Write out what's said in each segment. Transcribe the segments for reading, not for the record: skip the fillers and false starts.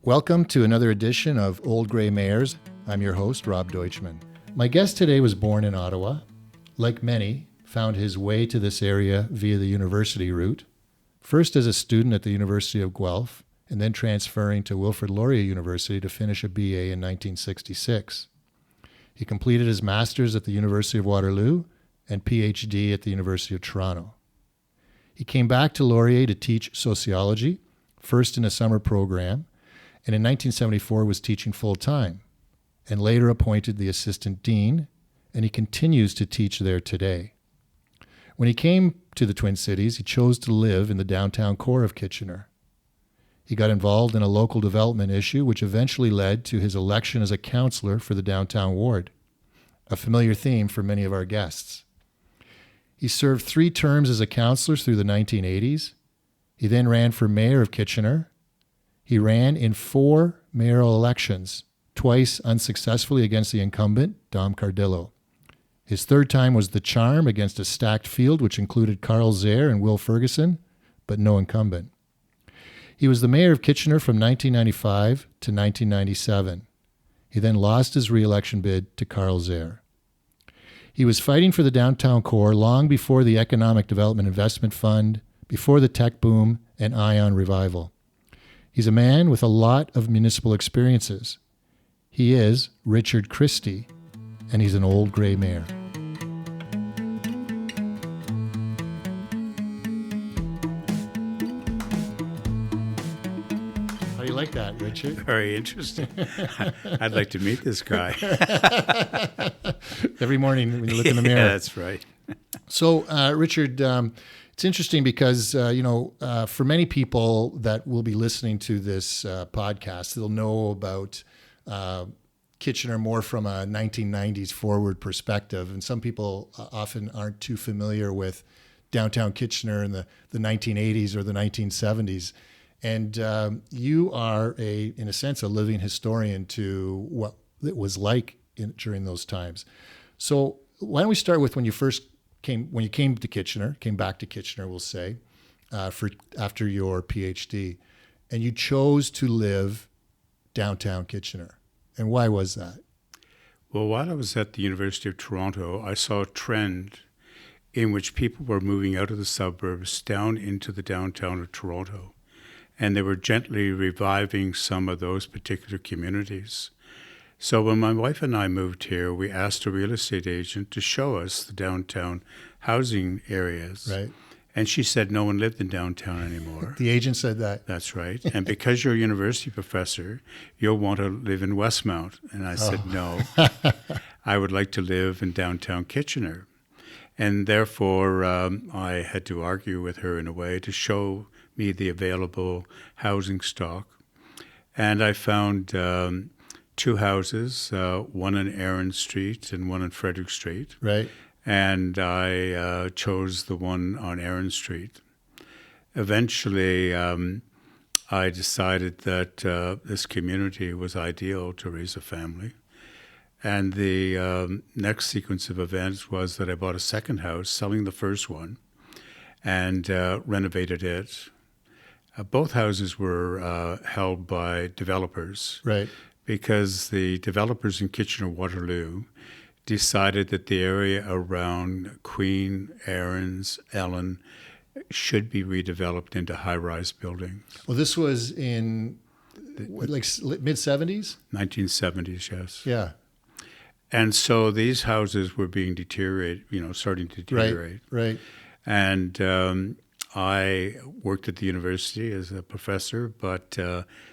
Welcome to another edition of Old Grey Mayors. I'm your host, Rob Deutschman. My guest today was born in Ottawa. Like many, found his way to this area via the university route, first as a student at the University of Guelph, and then transferring to Wilfrid Laurier University to finish a BA in 1966. He completed his master's at the University of Waterloo and PhD at the University of Toronto. He came back to Laurier to teach sociology, first in a summer program, and in 1974 was teaching full-time, and later appointed the assistant dean, and he continues to teach there today. When he came to the Twin Cities, he chose to live in the downtown core of Kitchener. He got involved in a local development issue, which eventually led to his election as a councillor for the downtown ward, a familiar theme for many of our guests. He served 3 terms as a councillor through the 1980s. He then ran for mayor of Kitchener. He ran in 4 mayoral elections, twice unsuccessfully against the incumbent, Dom Cardillo. His third time was the charm against a stacked field, which included Carl Zare and Will Ferguson, but no incumbent. He was the mayor of Kitchener from 1995 to 1997. He then lost his re-election bid to Carl Zare. He was fighting for the downtown core long before the Economic Development Investment Fund, before the tech boom and Ion revival. He's a man with a lot of municipal experiences. He is Richard Christy, and he's an old grey mayor. How do you like that, Richard? Very interesting. I'd like to meet this guy. Every morning when you look in the mirror. Yeah, that's right. So, Richard, it's interesting because, for many people that will be listening to this podcast, they'll know about Kitchener more from a 1990s forward perspective. And some people often aren't too familiar with downtown Kitchener in the 1980s or the 1970s. And you are, in a sense, a living historian to what it was like during those times. So why don't we start with when you came back to Kitchener, we'll say, after your PhD, and you chose to live downtown Kitchener. And why was that? Well, while I was at the University of Toronto, I saw a trend in which people were moving out of the suburbs down into the downtown of Toronto. And they were gently reviving some of those particular communities. So when my wife and I moved here, we asked a real estate agent to show us the downtown housing areas. Right. And she said no one lived in downtown anymore. The agent said that. That's right. And because you're a university professor, you'll want to live in Westmount. And I said, no, I would like to live in downtown Kitchener. And therefore, I had to argue with her in a way to show me the available housing stock. And I found 2 houses, one on Erin Street and one on Frederick Street. Right. And I chose the one on Erin Street. Eventually, I decided that this community was ideal to raise a family. And the next sequence of events was that I bought a second house, selling the first one, and renovated it. Both houses were held by developers. Right. Because the developers in Kitchener-Waterloo decided that the area around Queen, Erin's, Ellen should be redeveloped into high-rise buildings. Well, this was in mid-70s? 1970s, yes. Yeah. And so these houses were being starting to deteriorate. Right. And I worked at the university as a professor, but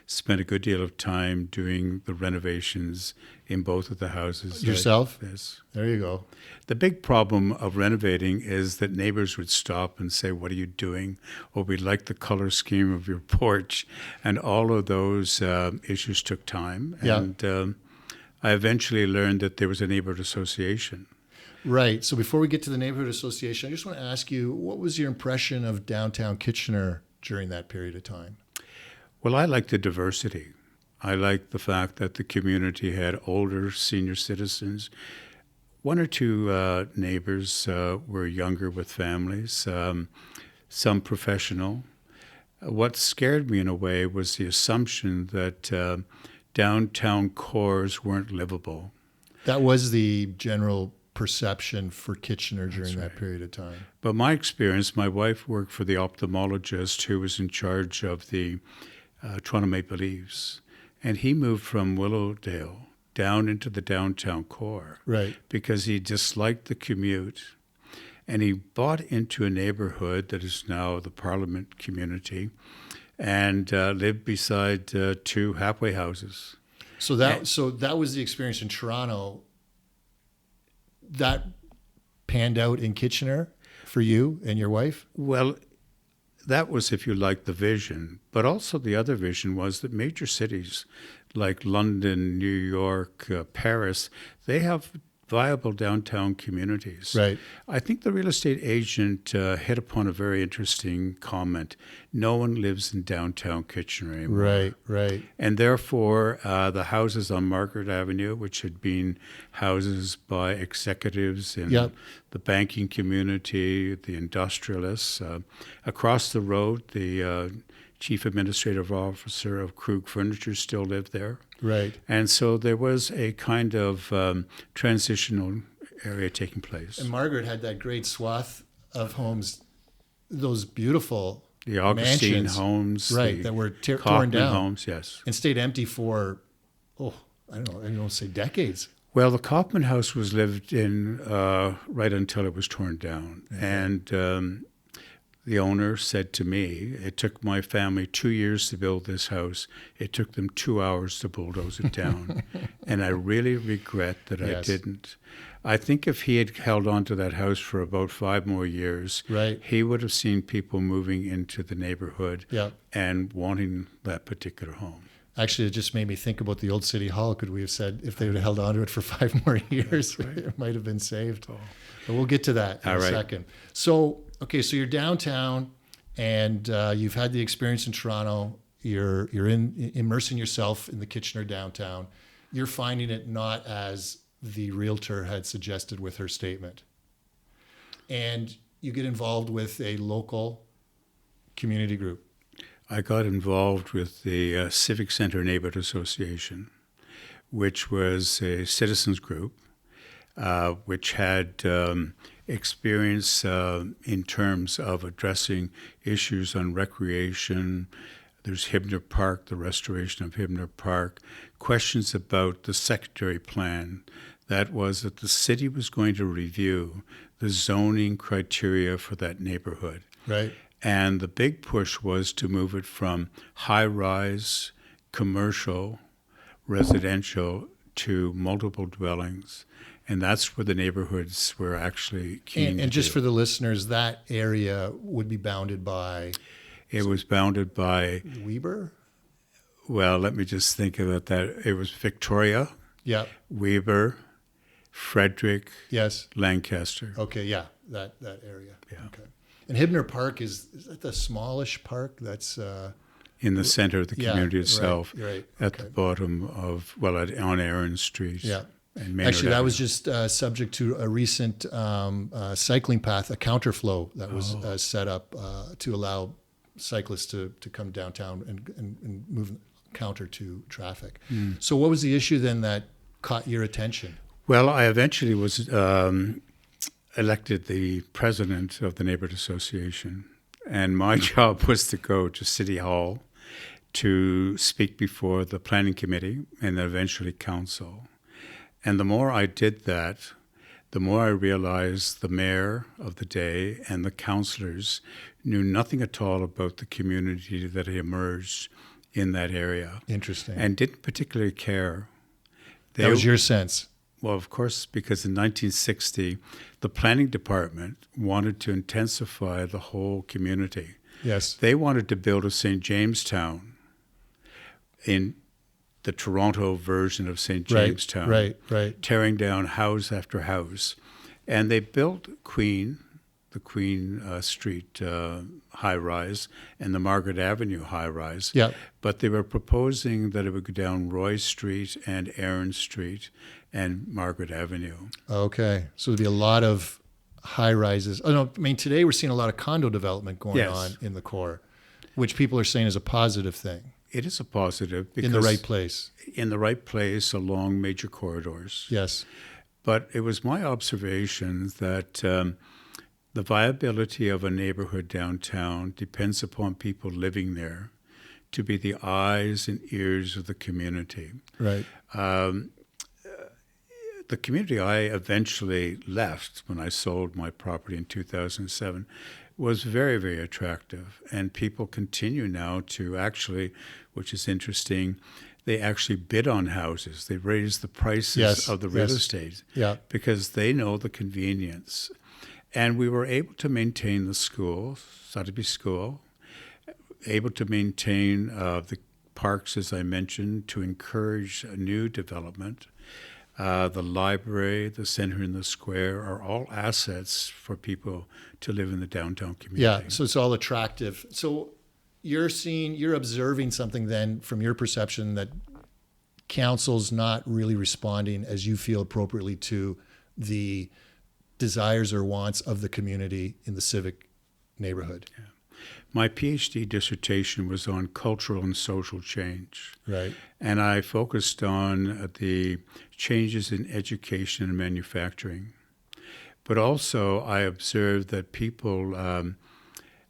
spent a good deal of time doing the renovations in both of the houses. Yourself? Yes. There you go. The big problem of renovating is that neighbors would stop and say, what are you doing? Or we like the color scheme of your porch. And all of those issues took time. Yeah. And I eventually learned that there was a neighborhood association. Right. So before we get to the neighborhood association, I just want to ask you, what was your impression of downtown Kitchener during that period of time? Well, I liked the diversity. I liked the fact that the community had older senior citizens. 1 or 2 neighbors were younger with families, some professional. What scared me in a way was the assumption that downtown cores weren't livable. That was the general perception for Kitchener during That's that period of time. But my experience, my wife worked for the ophthalmologist who was in charge of the Toronto Maple Leafs, and he moved from Willowdale down into the downtown core, Right. because he disliked the commute, and he bought into a neighborhood that is now the Parliament community, and lived beside two halfway houses. So that was the experience in Toronto. That panned out in Kitchener for you and your wife? Well, that was, if you like, the vision. But also the other vision was that major cities like London, New York, Paris, they have viable downtown communities. Right. I think the real estate agent hit upon a very interesting comment. No one lives in downtown Kitchener anymore. Right, right. And therefore, the houses on Margaret Avenue, which had been houses by executives in Yep. the banking community, the industrialists, across the road, the chief administrative officer of Krug Furniture still lived there. Right. And so there was a kind of transitional area taking place. And Margaret had that great swath of homes, those beautiful The Augustine mansions, homes, right, the that were torn Kaufman down homes, yes. and stayed empty for, I don't know, say decades. Well, the Kaufman house was lived in right until it was torn down. Mm-hmm. And the owner said to me, it took my family 2 years to build this house. It took them 2 hours to bulldoze it down. And I really regret that I Yes. didn't. I think if he had held on to that house for about 5 more years, Right. he would have seen people moving into the neighborhood Yeah. and wanting that particular home. Actually, it just made me think about the old city hall. Could we have said if they would have held on to it for 5 more years, it might have been saved. But we'll get to that in All a right. second. So, okay, so you're downtown, and you've had the experience in Toronto. You're immersing yourself in the Kitchener downtown. You're finding it not as the realtor had suggested with her statement, and you get involved with a local community group. I got involved with the Civic Center Neighborhood Association, which was a citizens group, which had experience in terms of addressing issues on recreation. There's Hibner Park, the restoration of Hibner Park, questions about the secondary plan. That was that the city was going to review the zoning criteria for that neighborhood. Right. And the big push was to move it from high-rise, commercial, residential to multiple dwellings. And that's where the neighborhoods were actually keen And to just do. for the listeners, that area would be bounded by It was bounded by, Weber? well, let me just think about that. It was Victoria, Yeah. Weber, Frederick, Yes. Lancaster. Okay. Yeah. That area. Yeah. Okay. And Hibner Park is that the smallish park? That's In the center of the yeah, community itself, right. at Okay. the bottom of, on Aaron Street. Yeah. And Maynard Actually, that was Avenue. just subject to a recent cycling path, a counterflow that was set up to allow cyclists to come downtown and move counter to traffic. So what was the issue then that caught your attention? Well, I eventually was elected the president of the Neighborhood Association, and my job was to go to City Hall to speak before the planning committee and then eventually council. And the more I did that, the more I realized the mayor of the day and the councillors knew nothing at all about the community that had emerged in that area Interesting. and didn't particularly care. That was your sense. Well, of course, because in 1960, the planning department wanted to intensify the whole community. Yes. They wanted to build a St. Jamestown in the Toronto version of St. Jamestown, Right. tearing down house after house. And they built the Queen Street high-rise and the Margaret Avenue high-rise. Yeah. But they were proposing that it would go down Roy Street and Aaron Street and Margaret Avenue. Okay. So there'd be a lot of high rises. Oh no, I mean today we're seeing a lot of condo development going Yes. on in the core. which people are saying is a positive thing. It is a positive because In the right place. In the right place along major corridors. Yes. But it was my observation that the viability of a neighborhood downtown depends upon people living there to be the eyes and ears of the community. Right. The community I eventually left when I sold my property in 2007 was very, very attractive. And people continue now to actually, which is interesting, they actually bid on houses. They raise the prices of the real estate because they know the convenience. And we were able to maintain the school, Sotheby School, able to maintain the parks, as I mentioned, to encourage a new development. The library, the center in the square are all assets for people to live in the downtown community. Yeah, so it's all attractive. So you're observing something then from your perception that council's not really responding as you feel appropriately to the desires or wants of the community in the civic neighborhood. Yeah. My PhD dissertation was on cultural and social change. Right. And I focused on the changes in education and manufacturing. But also I observed that people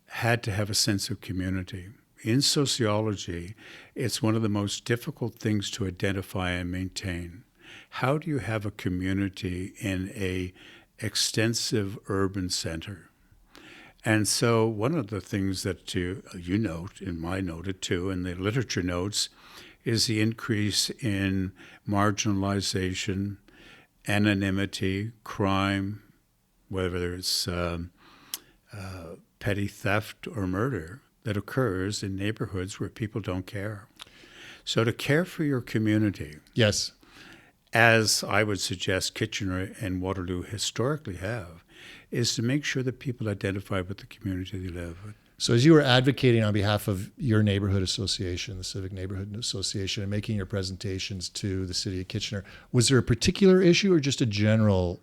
had to have a sense of community. In sociology, it's one of the most difficult things to identify and maintain. How do you have a community in an extensive urban center? And so one of the things that you note, and I noted too, and the literature notes, is the increase in marginalization, anonymity, crime, whether it's petty theft or murder, that occurs in neighborhoods where people don't care. So to care for your community, yes, as I would suggest Kitchener and Waterloo historically have, is to make sure that people identify with the community they live in. So as you were advocating on behalf of your neighborhood association, the Civic Neighborhood Association, and making your presentations to the city of Kitchener, was there a particular issue or just a general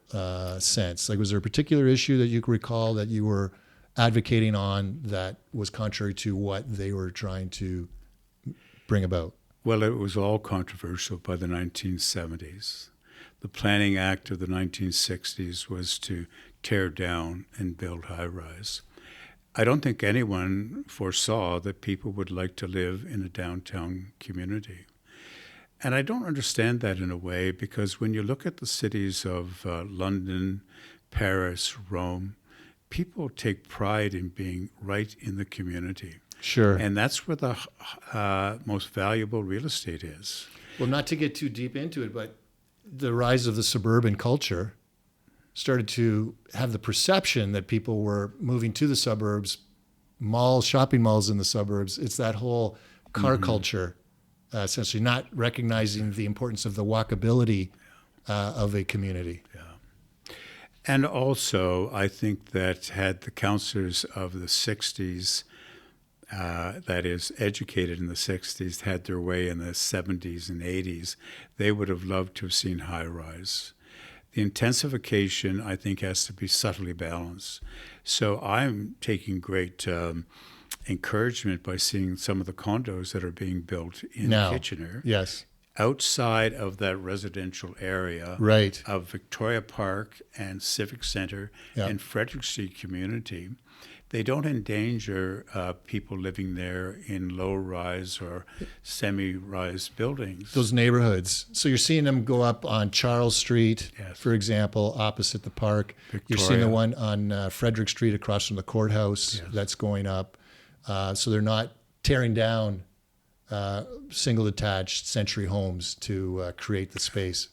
sense? Like, was there a particular issue that you could recall that you were advocating on that was contrary to what they were trying to bring about? Well, it was all controversial by the 1970s. The Planning Act of the 1960s was to tear down and build high-rise. I don't think anyone foresaw that people would like to live in a downtown community. And I don't understand that in a way, because when you look at the cities of London, Paris, Rome, people take pride in being right in the community. Sure. And that's where the most valuable real estate is. Well, not to get too deep into it, but the rise of the suburban culture started to have the perception that people were moving to the suburbs, malls, shopping malls in the suburbs. It's that whole car culture, essentially not recognizing the importance of the walkability of a community. Yeah. And also, I think that had the councillors of the 60s, that is, educated in the 60s, had their way in the 70s and 80s, they would have loved to have seen high-rise. The intensification, I think, has to be subtly balanced. So I'm taking great encouragement by seeing some of the condos that are being built in Kitchener. Yes. Outside of that residential area right. of Victoria Park and Civic Center and Frederick Street community. They don't endanger people living there in low-rise or semi-rise buildings. Those neighborhoods. So you're seeing them go up on Charles Street, for example, opposite the park. Victoria. You're seeing the one on Frederick Street across from the courthouse that's going up. So they're not tearing down single-detached century homes to create the space.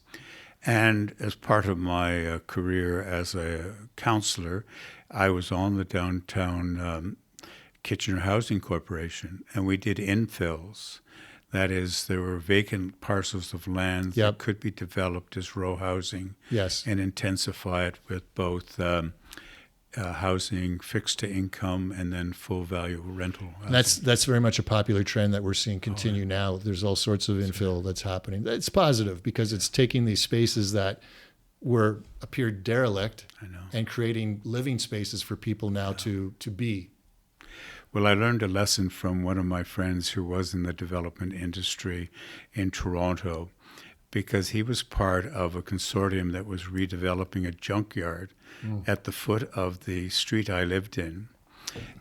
And as part of my career as a counselor, I was on the downtown Kitchener Housing Corporation, and we did infills. That is, there were vacant parcels of land that could be developed as row housing and intensify it with both housing fixed to income and then full value rental housing. That's very much a popular trend that we're seeing continue now. There's all sorts of infill that's happening. It's positive because it's taking these spaces that appeared derelict and creating living spaces for people now to be. Well, I learned a lesson from one of my friends who was in the development industry in Toronto, because he was part of a consortium that was redeveloping a junkyard at the foot of the street I lived in.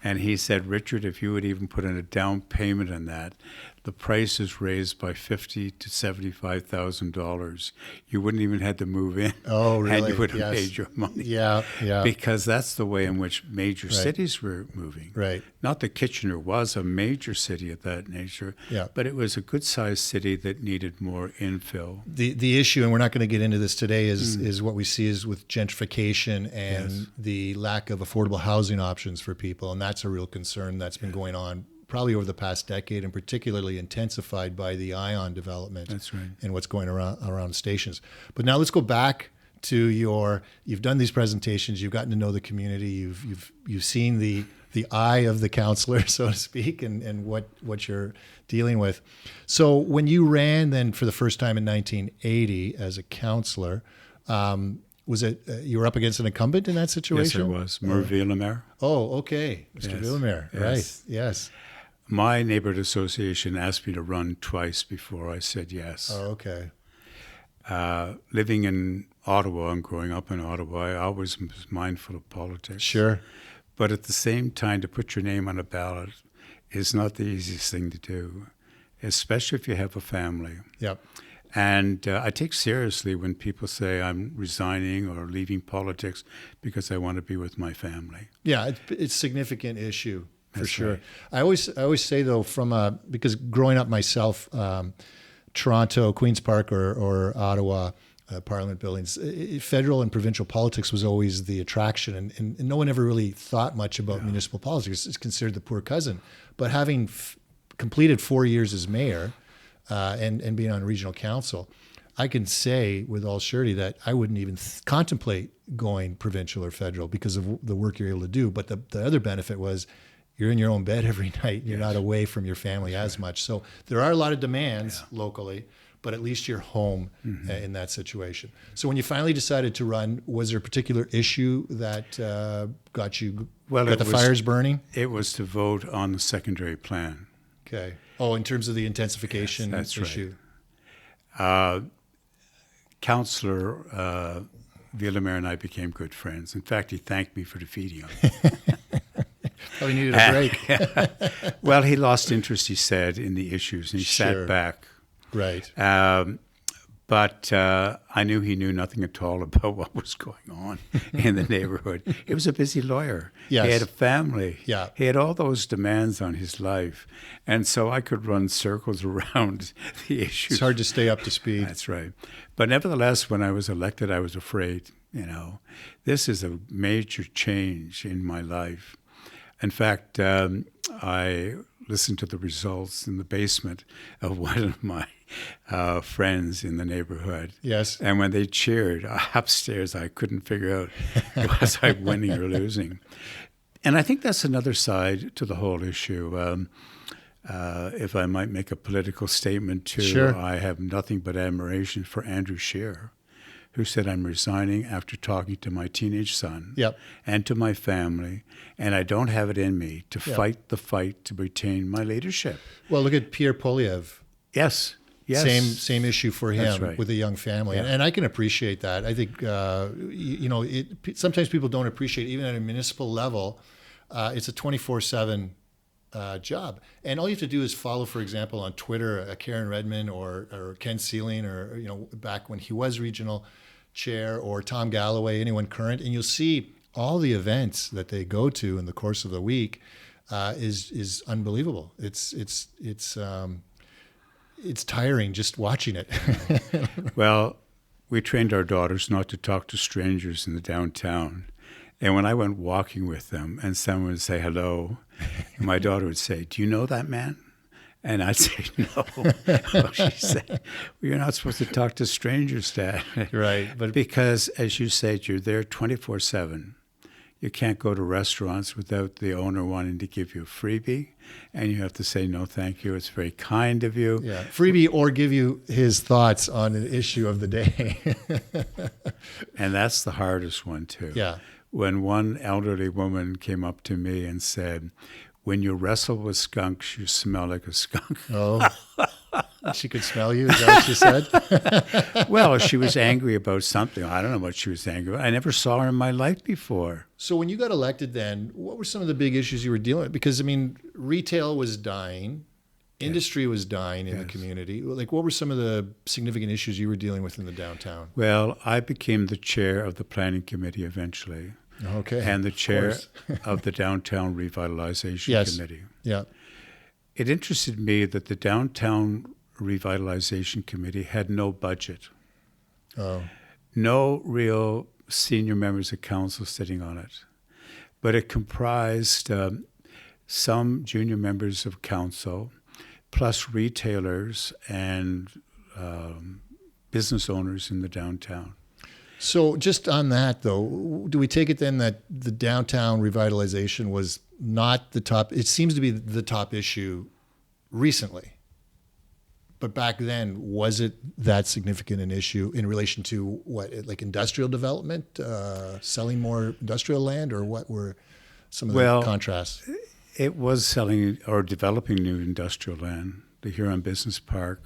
And he said, Richard, if you would even put in a down payment on that, the price is raised by $50,000 to $75,000. You wouldn't even have to move in. Oh, really? And you would have Yes. made your money. Yeah, yeah. Because that's the way in which major Right. cities were moving. Right. Not that Kitchener was a major city of that nature, Yeah. but it was a good-sized city that needed more infill. The issue, and we're not going to get into this today, is what we see is with gentrification and Yes. the lack of affordable housing options for people, and that's a real concern that's been going on probably over the past decade, and particularly intensified by the Ion development. That's right. And what's going around stations. But now let's go back to you've done these presentations, you've gotten to know the community, you've seen the eye of the counselor, so to speak, and what you're dealing with. So when you ran then for the first time in 1980 as a counselor, was it you were up against an incumbent in that situation? Yes, I was. Villemer. Oh, okay. Mr. Yes. Villemer, Yes. right. Yes. My neighborhood association asked me to run twice before I said yes. Oh, okay. Living in Ottawa and growing up in Ottawa, I always was mindful of politics. Sure. But at the same time, to put your name on a ballot is not the easiest thing to do, especially if you have a family. Yep. And I take seriously when people say I'm resigning or leaving politics because I want to be with my family. Yeah, it's a significant issue for That's sure. right. I always say though, because growing up myself, Toronto, Queen's Park, or Ottawa, Parliament buildings, federal and provincial politics was always the attraction, and no one ever really thought much about municipal politics. It's considered the poor cousin. But having completed 4 years as mayor and being on regional council, I can say with all surety that I wouldn't even contemplate going provincial or federal because of the work you're able to do. But the other benefit was you're in your own bed every night. You're not away from your family as much. So there are a lot of demands locally, but at least you're home in that situation. So when you finally decided to run, was there a particular issue that got the fires burning? It was to vote on the secondary plan. Okay. Oh, in terms of the intensification Yes, that's issue. Right. Councillor Villemer and I became good friends. In fact, he thanked me for defeating him. Probably needed a break. Well, he lost interest, he said, in the issues, and he Sure. sat back. Right. But I knew he knew nothing at all about what was going on in the neighborhood. He was a busy lawyer. Yes. He had a family. Yeah. He had all those demands on his life. And so I could run circles around the issues. It's hard to stay up to speed. That's right. But nevertheless, when I was elected, I was afraid, This is a major change in my life. In fact, I listened to the results in the basement of one of my friends in the neighborhood. Yes. And when they cheered upstairs, I couldn't figure out was I winning or losing. And I think that's another side to the whole issue. If I might make a political statement too, Sure. I have nothing but admiration for Andrew Scheer, who said, I'm resigning after talking to my teenage son Yep. and to my family, and I don't have it in me to fight the fight to retain my leadership. Well, look at Pierre Polyev. Yes. Yes. Same issue for him. That's right. With a young family. Yeah. And I can appreciate that. I think, sometimes people don't appreciate, even at a municipal level, it's a 24/7 job. And all you have to do is follow, for example, on Twitter, Karen Redmond or Ken Sealing, or, back when he was regional chair, or Tom Galloway, anyone current, and you'll see all the events that they go to in the course of the week is unbelievable. It's tiring just watching it. Well, we trained our daughters not to talk to strangers in the downtown. And when I went walking with them and someone would say hello, my daughter would say, do you know that man? And I'd say, no. She'd say, well, you're not supposed to talk to strangers, Dad. Right. But Because, as you said, you're there 24/7. You can't go to restaurants without the owner wanting to give you a freebie, and you have to say, no, thank you. It's very kind of you. yeah, freebie, or give you his thoughts on an issue of the day. And that's the hardest one, too. Yeah. When one elderly woman came up to me and said, when you wrestle with skunks, you smell like a skunk. Oh, she could smell you. Is that what she said? Well, she was angry about something. I don't know what she was angry about. I never saw her in my life before. So when you got elected then, what were some of the big issues you were dealing with? Because, I mean, retail was dying. Industry was dying in the community. Like, what were some of the significant issues you were dealing with in the downtown? Well, I became the chair of the planning committee eventually. Okay. And the chair of the downtown revitalization committee. Yeah. It interested me that the downtown revitalization committee had no budget. Oh. No real senior members of council sitting on it. But it comprised some junior members of council, plus retailers and business owners in the downtown. So just on that, though, do we take it then that the downtown revitalization was not the top? It seems to be the top issue recently. But back then, was it that significant an issue in relation to what, like industrial development, selling more industrial land, or what were some of the contrasts? It was selling or developing new industrial land. The Huron Business Park,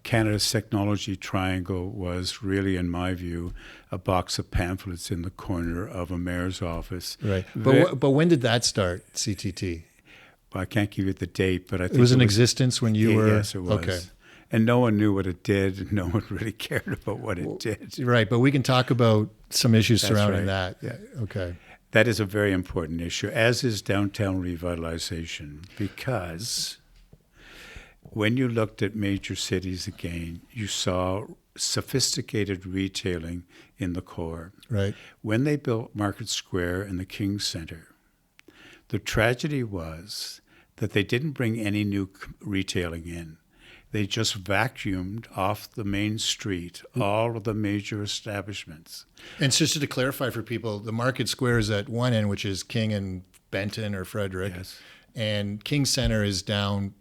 Canada's Technology Triangle was really, in my view, a box of pamphlets in the corner of a mayor's office. Right. But when did that start, CTT? Well, I can't give you the date, but I think it was in existence when you were... Yes, it was. Okay. And no one knew what it did, and no one really cared about what it did. Right, but we can talk about some issues surrounding that. Yeah. Okay. That is a very important issue, as is downtown revitalization, because when you looked at major cities again, you saw sophisticated retailing in the core. Right. When they built Market Square and the King Center, the tragedy was that they didn't bring any new retailing in. They just vacuumed off the main street all of the major establishments. And so just to clarify for people, the Market Square is at one end, which is King and Benton or Frederick. Yes. And King Center is down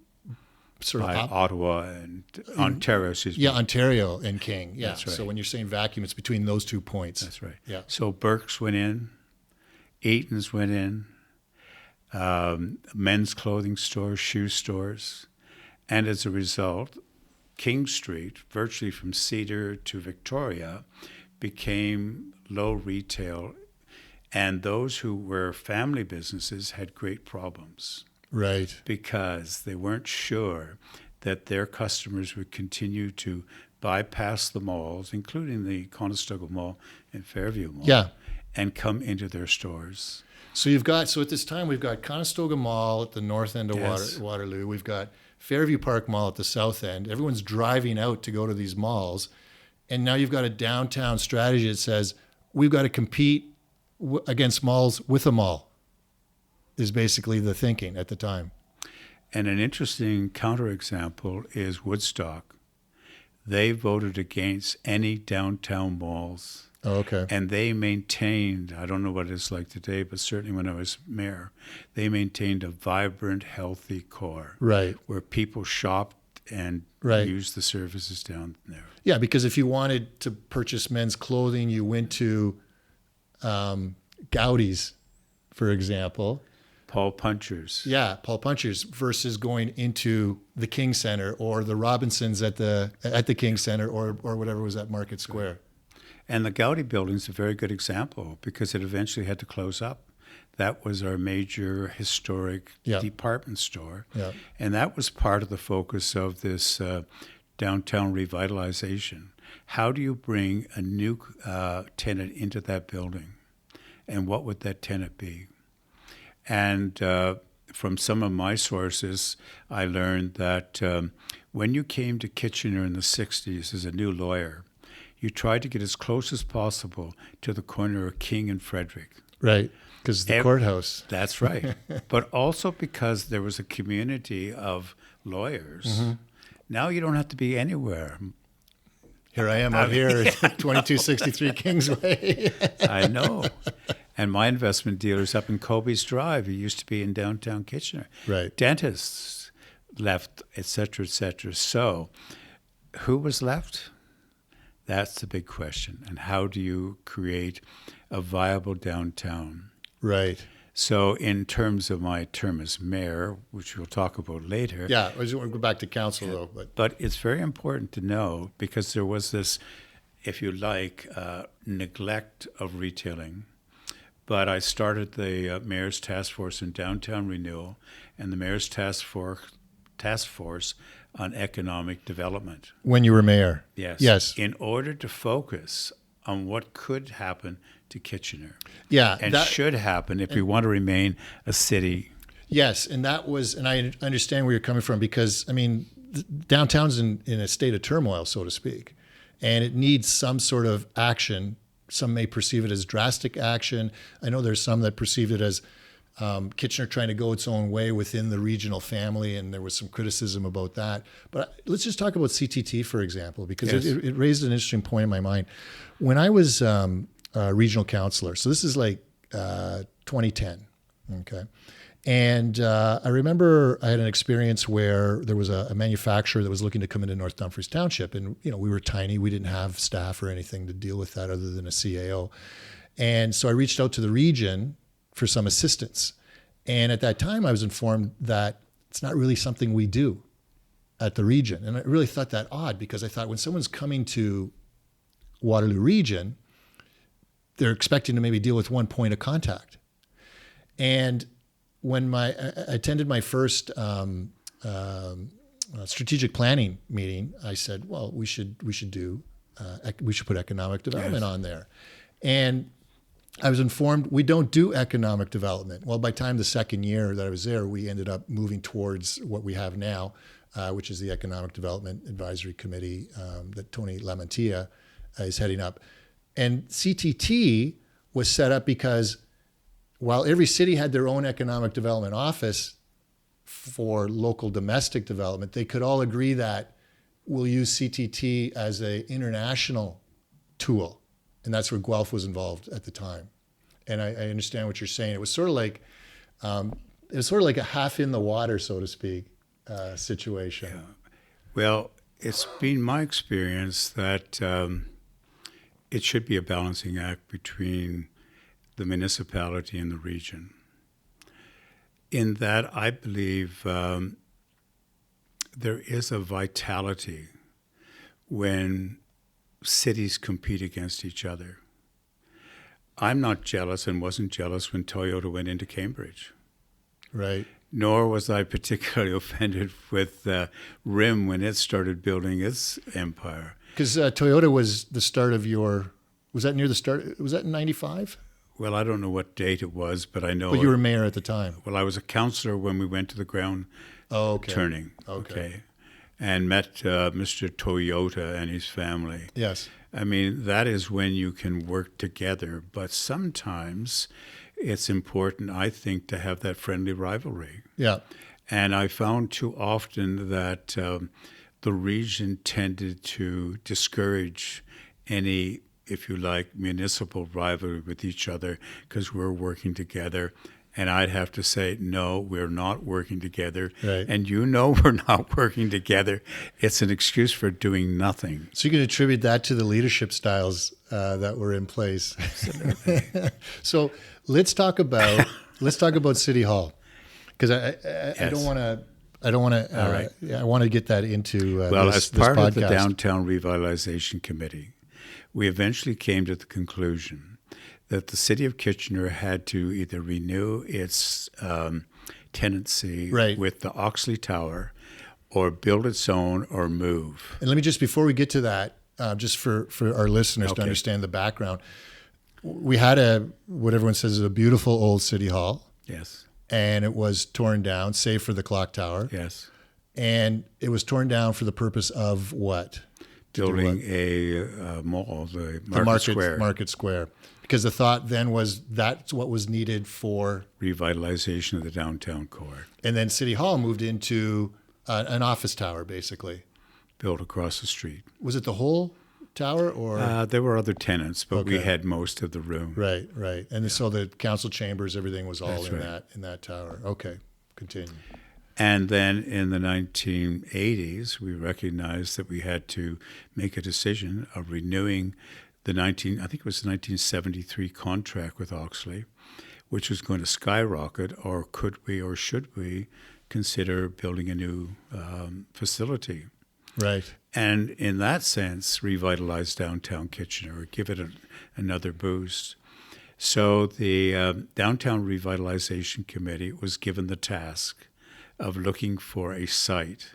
sort of by up. Ottawa and Ontario, excuse me. Yeah, Ontario and King. Yeah. That's right. So when you're saying vacuum, it's between those 2 points. That's right. Yeah. So Burke's went in, Eaton's went in, men's clothing stores, shoe stores. And as a result, King Street, virtually from Cedar to Victoria, became low retail. And those who were family businesses had great problems. Right. Because they weren't sure that their customers would continue to bypass the malls, including the Conestoga Mall and Fairview Mall, and come into their stores. So at this time, we've got Conestoga Mall at the north end of Waterloo. We've got Fairview Park Mall at the south end. Everyone's driving out to go to these malls. And now you've got a downtown strategy that says, we've got to compete against malls with a mall, is basically the thinking at the time. And an interesting counterexample is Woodstock. They voted against any downtown malls. Oh, okay. And they maintained, I don't know what it's like today, but certainly when I was mayor, they maintained a vibrant, healthy core. Right. Where people shopped and used the services down there. Yeah, because if you wanted to purchase men's clothing, you went to Gowdy's, for example. Paul Puncher's. Yeah, Paul Puncher's versus going into the King Center or the Robinsons at the King Center or whatever was at Market Square. And the Gowdy building is a very good example because it eventually had to close up. That was our major historic department store. Yeah. And that was part of the focus of this downtown revitalization. How do you bring a new tenant into that building? And what would that tenant be? And from some of my sources, I learned that when you came to Kitchener in the 60s as a new lawyer, you tried to get as close as possible to the corner of King and Frederick. Right, because the courthouse. That's right. But also because there was a community of lawyers. Mm-hmm. Now you don't have to be anywhere. Here I am out here at 2263 Kingsway. I know. And my investment dealer's up in Colby's Drive. He used to be in downtown Kitchener. Right. Dentists left, et cetera, et cetera. So who was left? That's the big question. And how do you create a viable downtown? Right. So in terms of my term as mayor, which we'll talk about later. Yeah, I just want to go back to council though. But it's very important to know because there was this, if you like, neglect of retailing. But I started the Mayor's Task Force in Downtown Renewal and the Mayor's Task Force on Economic Development. When you were mayor? Yes. Yes. In order to focus on what could happen to Kitchener. Yeah. And should happen if we want to remain a city. Yes, and that was, and I understand where you're coming from because, I mean, downtown's in a state of turmoil, so to speak, and it needs some sort of action. Some may perceive it as drastic action. I know there's some that perceive it as Kitchener trying to go its own way within the regional family, and there was some criticism about that. But let's just talk about CTT, for example, because yes. it raised an interesting point in my mind. When I was regional councillor, so this is like 2010, okay? And I remember I had an experience where there was a manufacturer that was looking to come into North Dumfries Township. And, you know, we were tiny. We didn't have staff or anything to deal with that other than a CAO. And so I reached out to the region for some assistance. And at that time, I was informed that it's not really something we do at the region. And I really thought that odd because I thought when someone's coming to Waterloo Region, they're expecting to maybe deal with one point of contact. And when I attended my first strategic planning meeting, I said, "Well, we should put economic development on there." And I was informed we don't do economic development. Well, by the time the second year that I was there, we ended up moving towards what we have now, which is the Economic Development Advisory Committee that Tony Lamantia is heading up. And CTT was set up because while every city had their own economic development office for local domestic development, they could all agree that we'll use CTT as an international tool. And that's where Guelph was involved at the time. And I understand what you're saying. It was sort of like a half in the water, so to speak, situation. Yeah. Well, it's been my experience that it should be a balancing act between the municipality and the region. In that, I believe there is a vitality when cities compete against each other. I'm not jealous and wasn't jealous when Toyota went into Cambridge. Right. Nor was I particularly offended with RIM when it started building its empire. Because Toyota was the start of was that near the start? Was that in 95? Well, I don't know what date it was, but I know. But you were mayor at the time. Well, I was a councillor when we went to the ground turning. Okay. And met Mr. Toyota and his family. Yes. I mean, that is when you can work together. But sometimes it's important, I think, to have that friendly rivalry. Yeah. And I found too often that the region tended to discourage any, if you like, municipal rivalry with each other because we're working together. And I'd have to say, no, we're not working together. Right. And you know we're not working together. It's an excuse for doing nothing. So you can attribute that to the leadership styles that were in place. Absolutely. So let's talk about City Hall, because I don't want to. All right. I want to get that into as part this of the podcast. Downtown Revitalization Committee, we eventually came to the conclusion that the city of Kitchener had to either renew its tenancy with the Oxley Tower or build its own or move. And let me just, before we get to that, just for our listeners to understand the background, we had what everyone says is a beautiful old city hall. Yes. And it was torn down, save for the clock tower. Yes. And it was torn down for the purpose of what? Building a mall, the Market Square. Because the thought then was that's what was needed for revitalization of the downtown core. And then City Hall moved into an office tower, basically. Built across the street. Was it the whole tower, or there were other tenants, but we had most of the room. Right. And so the council chambers, everything was all in that tower. Okay, continue. And then in the 1980s, we recognized that we had to make a decision of renewing the 1973 contract with Oxley, which was going to skyrocket, or could we or should we consider building a new facility? Right. And in that sense, revitalize downtown Kitchener, give it another boost. So the Downtown Revitalization Committee was given the task of looking for a site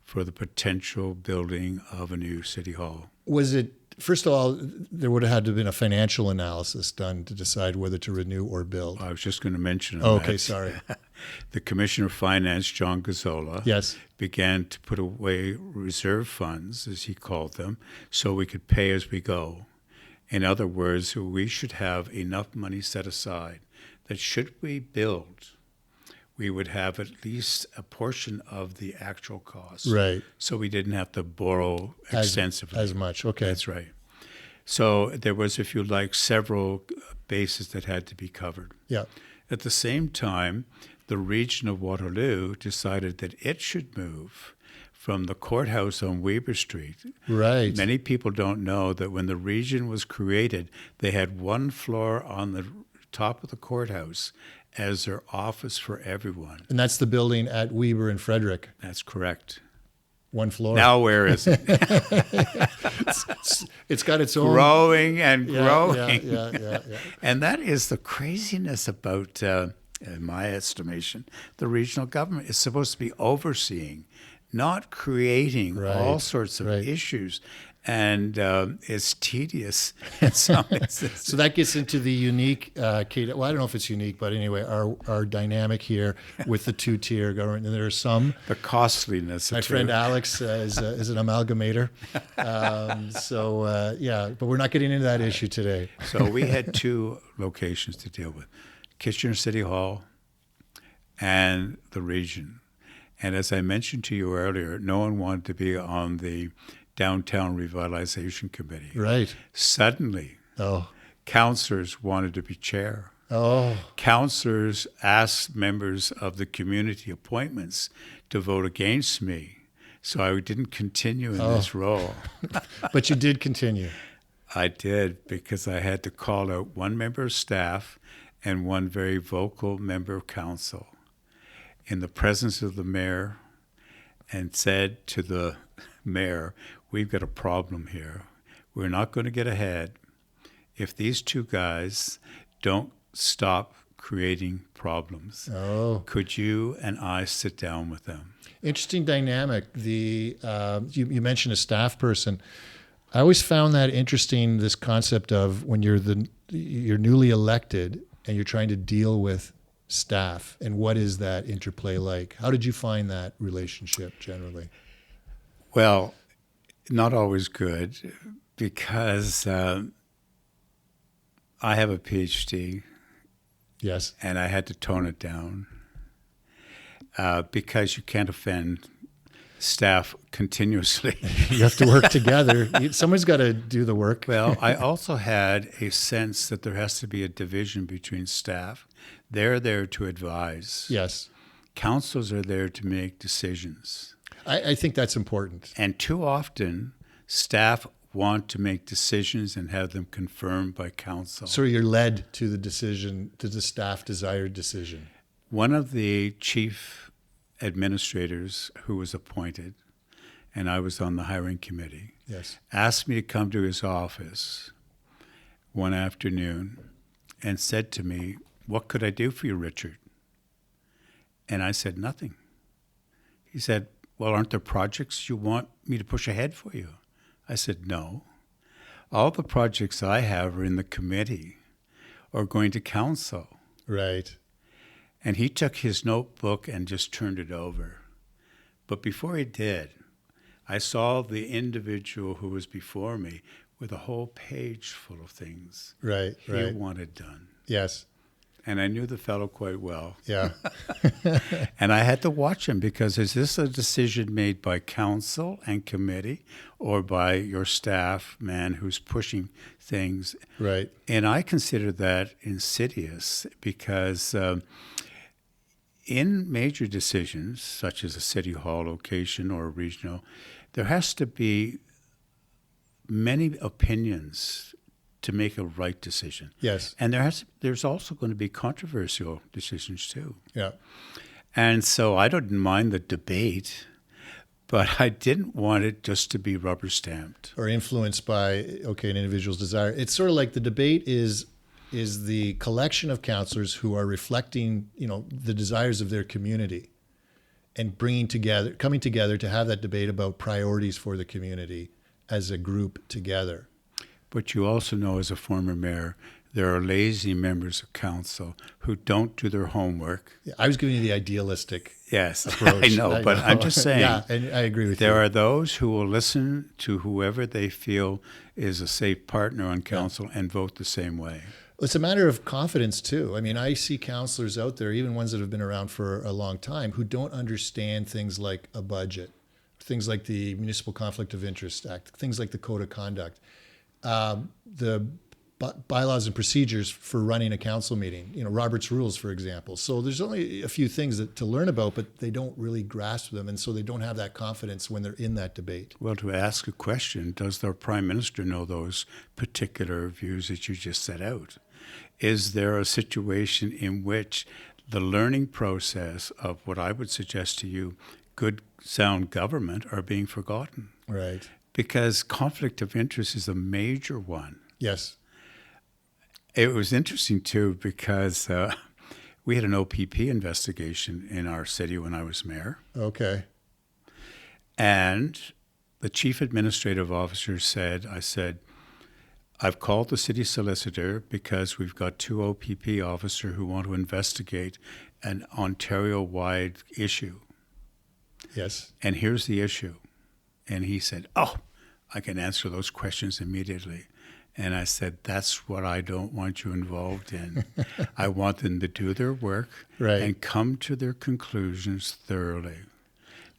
for the potential building of a new city hall. Was it, first of all, there would have had to have been a financial analysis done to decide whether to renew or build? I was just going to mention that. Okay, sorry. The Commissioner of Finance, John Gazzola, Yes. began to put away reserve funds, as he called them, so we could pay as we go. In other words, we should have enough money set aside that should we build, we would have at least a portion of the actual cost. Right. So we didn't have to borrow extensively. As much, okay. That's right. So there was, if you like, several bases that had to be covered. Yeah. At the same time, the region of Waterloo decided that it should move from the courthouse on Weber Street. Right. Many people don't know that when the region was created, they had one floor on the top of the courthouse as their office for everyone. And that's the building at Weber and Frederick. That's correct. One floor. Now where is it? It's got its own... Growing and growing. Yeah. And that is the craziness about, in my estimation, the regional government is supposed to be overseeing, not creating all sorts of issues. And it's tedious in some instances. So that gets into the unique, well, I don't know if it's unique, but anyway, our dynamic here with the two-tier government. And there are some. The costliness. My friend Alex is an amalgamator. But we're not getting into that issue today. So we had two locations to deal with, Kitchener City Hall and the region. And as I mentioned to you earlier, no one wanted to be on the Downtown Revitalization Committee. Right. Suddenly, councillors wanted to be chair. Councillors asked members of the community appointments to vote against me, so I didn't continue in this role. But you did continue. I did, because I had to call out one member of staff and one very vocal member of council in the presence of the mayor, and said to the mayor, we've got a problem here. We're not going to get ahead if these two guys don't stop creating problems. Could you and I sit down with them? Interesting dynamic. You mentioned a staff person. I always found that interesting, this concept of when you're newly elected and you're trying to deal with staff, and what is that interplay like? How did you find that relationship generally? Well, not always good, because I have a PhD. Yes. And I had to tone it down because you can't offend staff continuously. You have to work together. Someone's got to do the work. Well, I also had a sense that there has to be a division between staff. They're there to advise. Yes. Councils are there to make decisions. I think that's important. And too often, staff want to make decisions and have them confirmed by council. So you're led to the decision, to the staff desired decision. One of the chief administrators who was appointed, and I was on the hiring committee, yes, asked me to come to his office one afternoon and said to me, "What could I do for you, Richard?" And I said, "Nothing." He said, "Well, aren't there projects you want me to push ahead for you?" I said, "No. All the projects I have are in the committee or going to council." Right. And he took his notebook and just turned it over. But before he did, I saw the individual who was before me with a whole page full of things he wanted done. Yes. And I knew the fellow quite well. Yeah. And I had to watch him, because is this a decision made by council and committee or by your staff man who's pushing things? Right. And I consider that insidious, because in major decisions, such as a city hall location or a regional, there has to be many opinions to make a right decision. Yes. And there's also going to be controversial decisions too. Yeah. And so I didn't mind the debate, but I didn't want it just to be rubber stamped. Or influenced by, an individual's desire. It's sort of like the debate is the collection of counselors who are reflecting, the desires of their community and coming together to have that debate about priorities for the community as a group together. But you also know, as a former mayor, there are lazy members of council who don't do their homework. Yeah, I was giving you the idealistic Yes, approach. I know, but I'm just saying. Yeah, and I agree with you. There are those who will listen to whoever they feel is a safe partner on council and vote the same way. It's a matter of confidence, too. I mean, I see counselors out there, even ones that have been around for a long time, who don't understand things like a budget, things like the Municipal Conflict of Interest Act, things like the Code of Conduct, the bylaws and procedures for running a council meeting, Robert's Rules, for example. So there's only a few things to learn about, but they don't really grasp them. And so they don't have that confidence when they're in that debate. Well, to ask a question, does the Prime Minister know those particular views that you just set out? Is there a situation in which the learning process of what I would suggest to you, good, sound government, are being forgotten? Right. Because conflict of interest is a major one. Yes. It was interesting, too, because we had an OPP investigation in our city when I was mayor. Okay. And the chief administrative officer I said, I've called the city solicitor because we've got two OPP officers who want to investigate an Ontario-wide issue. Yes. And here's the issue. And he said, I can answer those questions immediately. And I said, that's what I don't want you involved in. I want them to do their work and come to their conclusions thoroughly.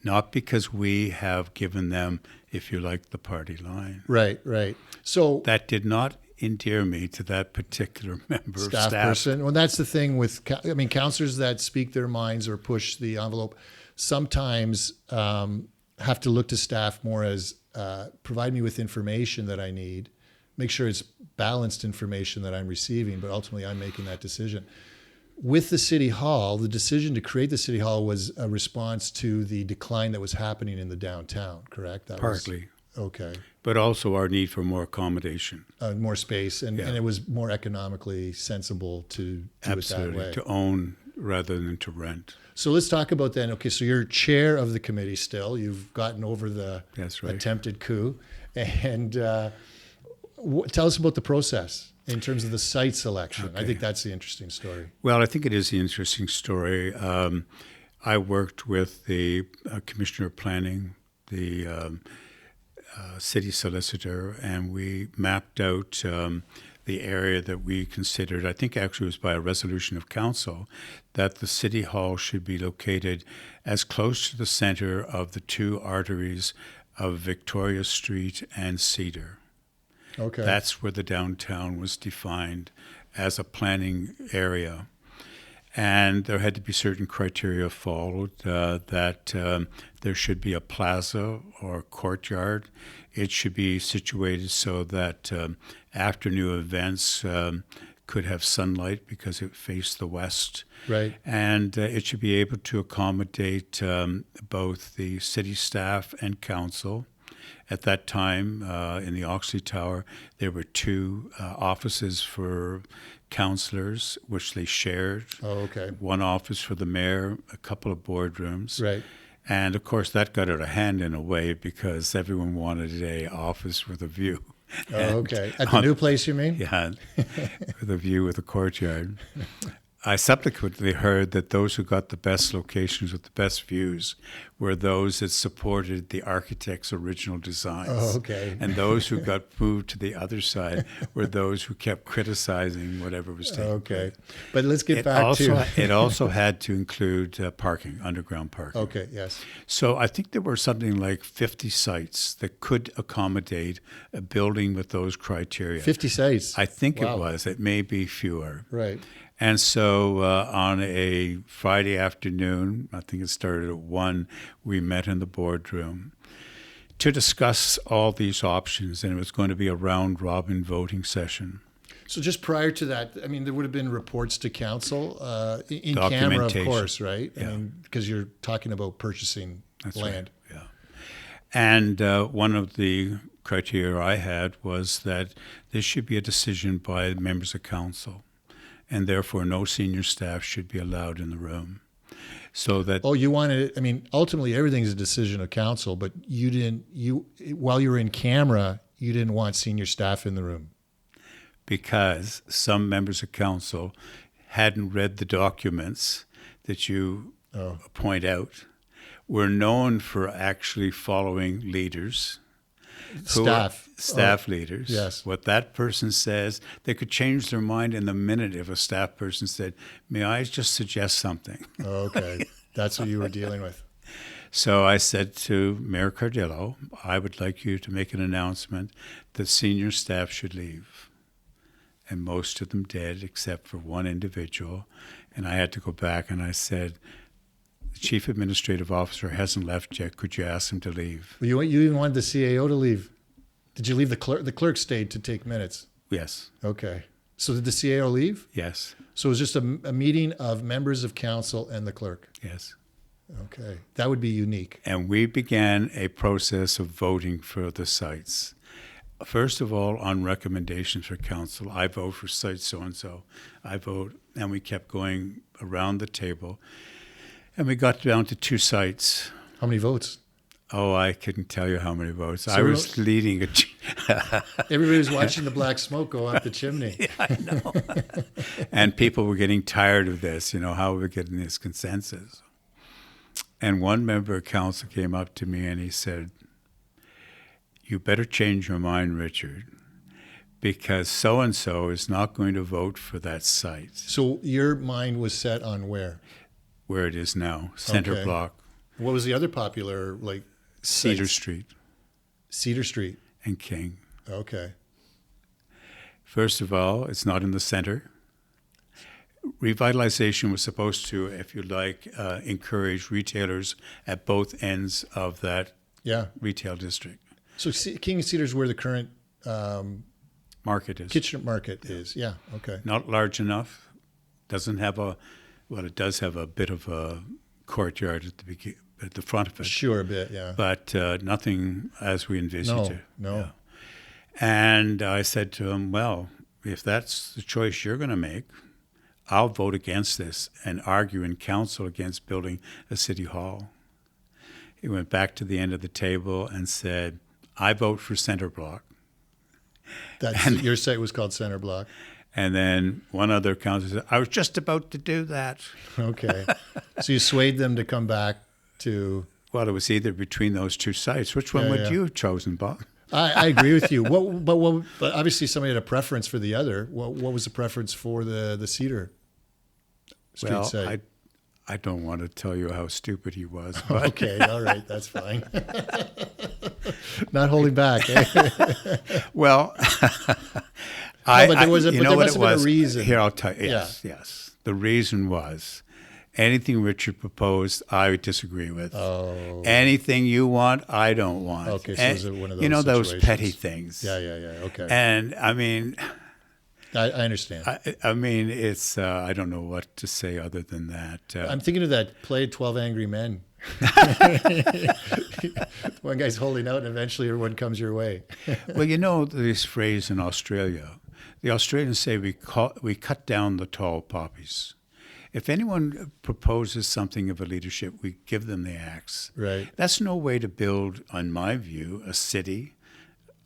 Not because we have given them, if you like, the party line. Right, right. So that did not endear me to that particular member of staff. Person. Well, that's the thing with, counselors that speak their minds or push the envelope sometimes have to look to staff more as provide me with information that I need, make sure it's balanced information that I'm receiving, but ultimately I'm making that decision. With the City Hall, the decision to create the City Hall was a response to the decline that was happening in the downtown, correct? Partly. Okay. But also our need for more accommodation. More space, and it was more economically sensible to do Absolutely. It that way. To own rather than to rent. So let's talk about then, okay, so you're chair of the committee still. You've gotten over the attempted coup. And tell us about the process in terms of the site selection. Okay. I think that's the interesting story. Well, I think it is the interesting story. I worked with the Commissioner of Planning, the city solicitor, and we mapped out the area that we considered, I think actually it was by a resolution of council, that the City Hall should be located as close to the center of the two arteries of Victoria Street and Cedar. Okay. That's where the downtown was defined as a planning area. And there had to be certain criteria followed, that there should be a plaza or courtyard. It should be situated so that afternoon events could have sunlight because it faced the west. Right. And it should be able to accommodate both the city staff and council. At that time, in the Oxley Tower, there were two offices for councillors, which they shared. Oh, okay. One office for the mayor, a couple of boardrooms. Right. And, of course, that got out of hand in a way because everyone wanted an office with a view. Oh, okay. At the new place, you mean? Yeah, with a view with a courtyard. I subsequently heard that those who got the best locations with the best views were those that supported the architect's original designs. Oh, okay. And those who got moved to the other side were those who kept criticizing whatever was taking place. But let's get back to... It also had to include parking, underground parking. Okay, yes. So I think there were something like 50 sites that could accommodate a building with those criteria. 50 sites? I think it was. It may be fewer. Right. And so on a Friday afternoon, I think it started at 1, we met in the boardroom to discuss all these options, and it was going to be a round-robin voting session. So just prior to that, I mean, there would have been reports to council in camera, of course, right? Yeah. I mean, because you're talking about purchasing land. Right. Yeah. And one of the criteria I had was that this should be a decision by members of council, and therefore no senior staff should be allowed in the room. So that you wanted, I mean, ultimately everything's a decision of council, but while you were in camera, you didn't want senior staff in the room. Because some members of council hadn't read the documents that you point out. We're known for actually following leaders. Staff leaders. Yes. What that person says, they could change their mind in a minute if a staff person said, "May I just suggest something?" Okay. That's what you were dealing with. So I said to Mayor Cardillo, I would like you to make an announcement that senior staff should leave. And most of them did, except for one individual. And I had to go back and I said, the chief administrative officer hasn't left yet. Could you ask him to leave? Well, you even wanted the CAO to leave. Did you leave the clerk? The clerk stayed to take minutes. Yes. Okay. So did the CAO leave? Yes. So it was just a meeting of members of council and the clerk? Yes. Okay. That would be unique. And we began a process of voting for the sites. First of all, on recommendations for council, I vote for site so-and-so. I vote, and we kept going around the table. And we got down to 2 sites. How many votes? Oh, I couldn't tell you how many votes. So I was leading a... Everybody was watching the black smoke go up the chimney. Yeah, I know. And people were getting tired of this, how are we getting this consensus? And one member of council came up to me and he said, "You better change your mind, Richard, because so-and-so is not going to vote for that site." So your mind was set on where? Where it is now, Center Okay. Block. What was the other popular, Cedar sites? Street Cedar Street. and King. Okay. First of all, it's not in the center. Revitalization was supposed to, if you like, encourage retailers at both ends of that retail district. So King and Cedar is where the current Market is. Kitchener Market is. Yeah. Okay. Not large enough. Doesn't have it does have a bit of a courtyard at the front of it. Sure, a bit. Yeah. But nothing as we envisaged it. No. Yeah. And I said to him, well, if that's the choice you're going to make, I'll vote against this and argue in council against building a city hall. He went back to the end of the table and said, I vote for Center Block. Your site was called Center Block. And then one other councillor said, I was just about to do that. Okay. So you swayed them to come back to... Well, it was either between those 2 sites. Which one would you have chosen, Bob? I agree with you. But obviously somebody had a preference for the other. What was the preference for the Cedar Street site? I don't want to tell you how stupid he was. But. Okay, all right, that's fine. Not holding back. Eh? Well, but there must have been a reason. Here, I'll tell you. Yes. The reason was anything Richard proposed, I disagree with. Oh. Anything you want, I don't want. Okay, so is it one of those those petty things. Yeah. Okay. And I mean... I understand. I mean, it's, I don't know what to say other than that. I'm thinking of that play, 12 Angry Men. One guy's holding out and eventually everyone comes your way. Well, this phrase in Australia, the Australians say we cut down the tall poppies. If anyone proposes something of a leadership, we give them the axe. Right. That's no way to build, in my view, a city,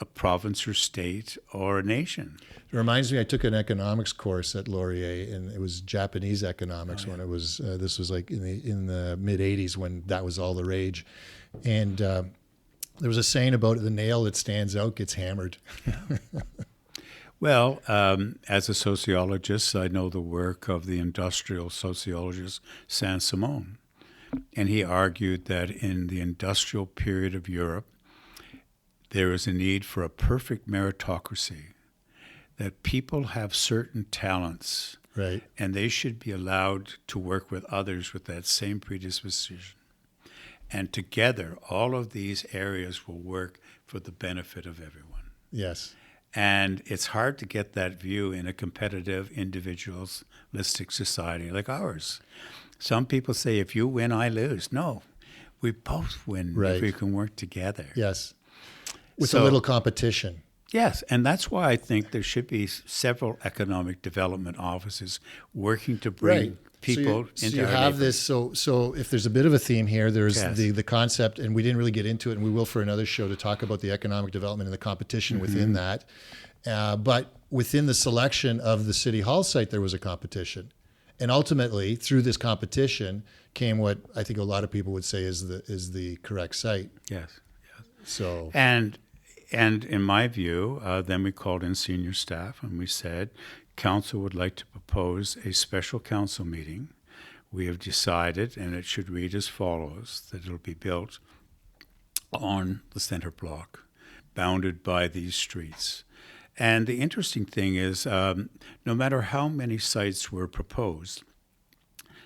a province or state, or a nation. It reminds me, I took an economics course at Laurier, and it was Japanese economics when it was. This was like in the mid '80s when that was all the rage, and there was a saying about the nail that stands out gets hammered. Well, as a sociologist, I know the work of the industrial sociologist Saint-Simon, and he argued that in the industrial period of Europe, there is a need for a perfect meritocracy, that people have certain talents, right, and they should be allowed to work with others with that same predisposition. And together, all of these areas will work for the benefit of everyone. Yes. And it's hard to get that view in a competitive, individualistic society like ours. Some people say, if you win, I lose. No, we both win if we can work together. Yes. With a little competition. Yes, and that's why I think there should be several economic development offices working to bring people into so you have this. So if there's a bit of a theme here, there's the concept, and we didn't really get into it, and we will for another show to talk about the economic development and the competition within that. But within the selection of the City Hall site, there was a competition. And ultimately, through this competition came what I think a lot of people would say is the correct site. Yes. So and in my view, then we called in senior staff and we said, Council would like to propose a special council meeting. We have decided, and it should read as follows, that it'll be built on the center block, bounded by these streets. And the interesting thing is, no matter how many sites were proposed,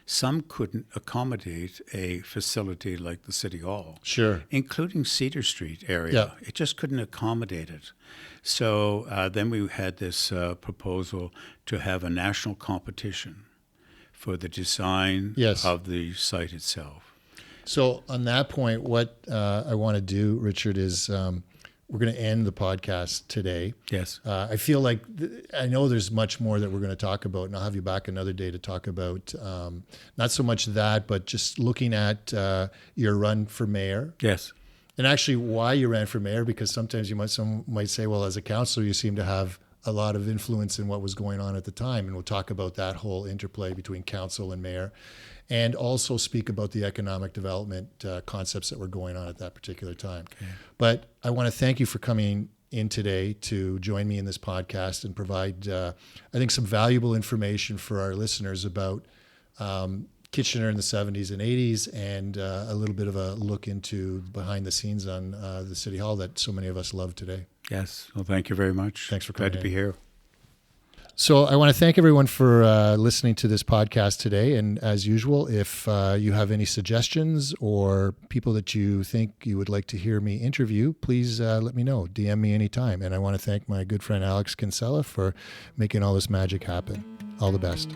some couldn't accommodate a facility like the City Hall. Sure. Including Cedar Street area. Yeah. It just couldn't accommodate it. So then we had this proposal to have a national competition for the design of the site itself. So on that point, what I want to do, Richard, is we're going to end the podcast today. Yes. I feel like I know there's much more that we're going to talk about, and I'll have you back another day to talk about not so much that, but just looking at your run for mayor. Yes. And actually why you ran for mayor, because sometimes some might say, well, as a councillor, you seem to have a lot of influence in what was going on at the time. And we'll talk about that whole interplay between council and mayor, and also speak about the economic development concepts that were going on at that particular time. Okay. But I want to thank you for coming in today to join me in this podcast and provide, I think, some valuable information for our listeners about Kitchener in the 70s and 80s, and a little bit of a look into behind the scenes on the City Hall that so many of us love today. Yes. Well, thank you very much. Thanks for coming. Glad to be here. So I want to thank everyone for listening to this podcast today. And as usual, if you have any suggestions or people that you think you would like to hear me interview, please let me know. DM me anytime. And I want to thank my good friend Alex Kinsella for making all this magic happen. All the best.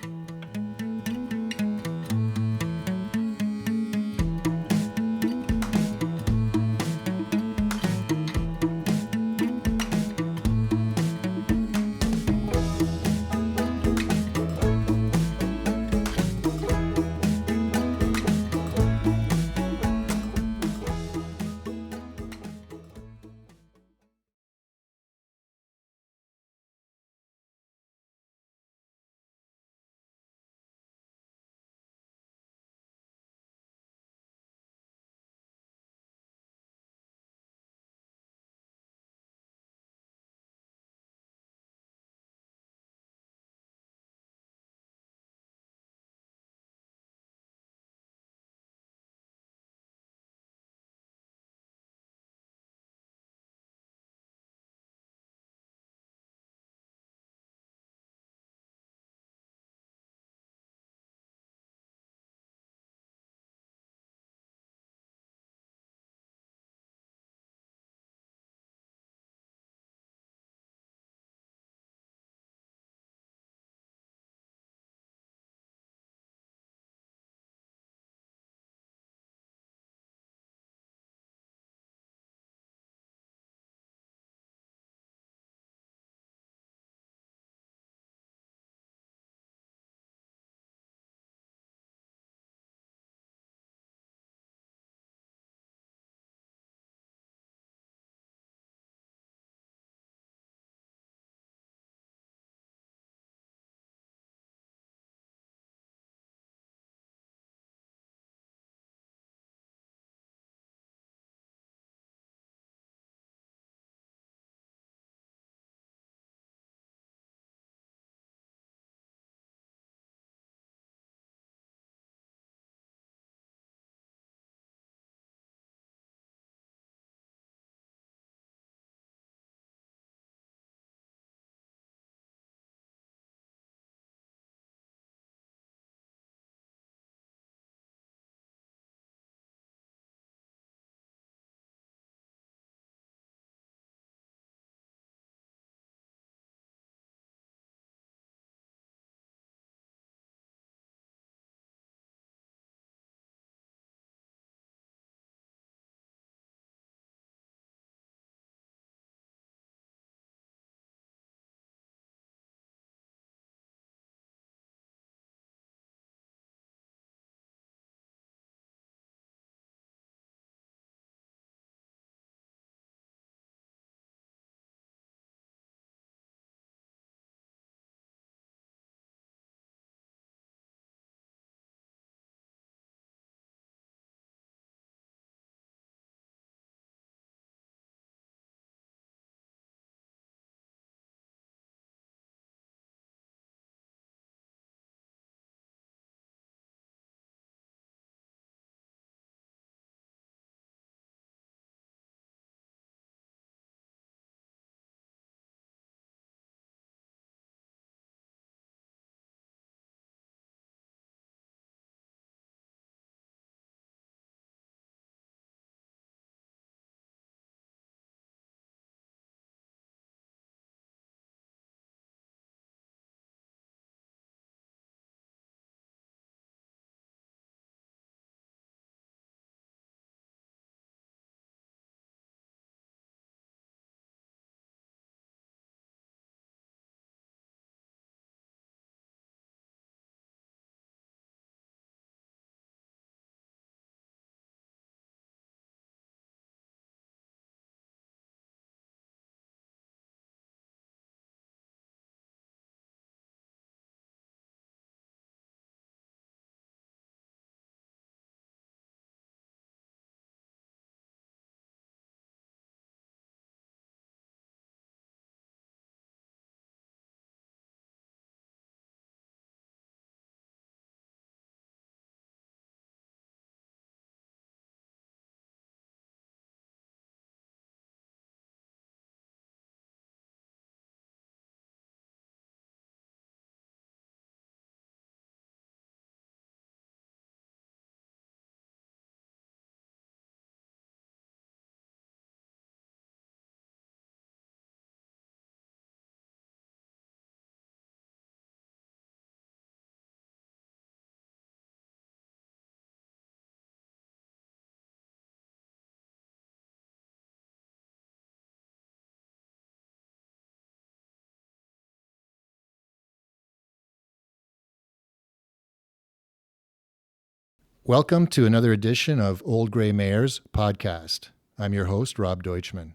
Welcome to another edition of Old Grey Mayor's podcast. I'm your host, Rob Deutschman.